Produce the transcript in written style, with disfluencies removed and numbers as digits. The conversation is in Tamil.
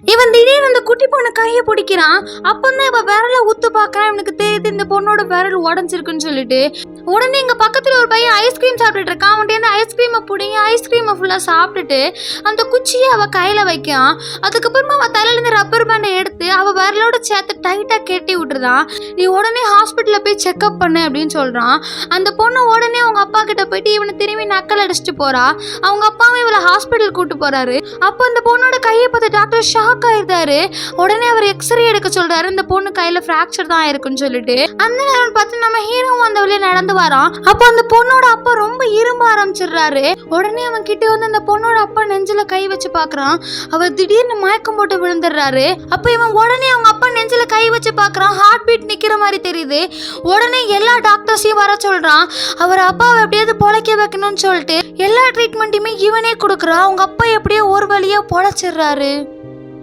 இவன் திடீர்னு அந்த குட்டி பொண்ணு கையை பிடிக்கிறான். அப்பதான் இவன் விரல ஊத்து பாக்குறான். இவனுக்கு தெரியுது இந்த பொண்ணோட விரல் உடஞ்சிருக்குன்னு சொல்லிட்டு. உடனே இங்க பக்கத்துல ஒரு பையன் ஐஸ்கிரீம் சாப்பிட்டுட்டு இருக்கான். அவன் ஐஸ்கிரீமை பிடிங்க ஐஸ்கிரீமை ஃபுல்லா சாப்பிட்டுட்டு அந்த குச்சியை அவ கையில வைக்கான். அதுக்கப்புறமா அவ தலையில இருந்து ரப்பர் பேண்டை எடுத்து அவ விரலோட சேர்த்து டைட்டா கட்டி விட்டுருதான். நீ உடனே ஹாஸ்பிட்டல்ல போய் செக்அப் பண்ணு அப்படின்னு சொல்றான். அந்த பொண்ணு உடனே அவங்க அப்பா கிட்ட போயிட்டு இவனை திரும்பி நக்கல் அடிச்சுட்டு போறா. அவங்க அப்பாவும் இவளை ஹாஸ்பிட்டல் கூட்டு போறாரு. அப்போ அந்த பொண்ணோட கையை பார்த்து டாக்டர் ஷாக் ஆயிருந்தாரு. உடனே அவர் எக்ஸ்ரே எடுக்க சொல்றாரு. இந்த பொண்ணு கையில பிராக்சர் தான் இருக்குன்னு சொல்லிட்டு. அந்த நேரம் பார்த்து நம்ம ஹீரோவும் அந்த வழியா நடந்து வரான். அப்போ அந்த பொண்ணோட அப்பா ரொம்ப இரும்ப ஆரம்பிச்சிடுறாரு. உடனே அவன் கிட்ட வந்து அந்த பொண்ணோட அப்பா நெஞ்சில கை வச்சு பாக்குறான். அவர் திடீர்னு மயக்கம் போட்டு விழுந்துடுறாரு. அப்ப இவன் உடனே அவங்க அப்பா நெஞ்சில கை வச்சு பாக்குறான். ஹார்ட் பீட் நிக்கிற மாதிரி தெரியுது. உடனே எல்லா டாக்டர்ஸையும் வர சொல்றான். அவர் அப்பாவை எப்படியாவது பொழைக்க வைக்கணும்னு சொல்லிட்டு எல்லா ட்ரீட்மெண்ட்டுமே இவனே கொடுக்குறான். அவங்க அப்பா எப்படியோ ஒரு வழியா பொழைச்சிடுறாரு.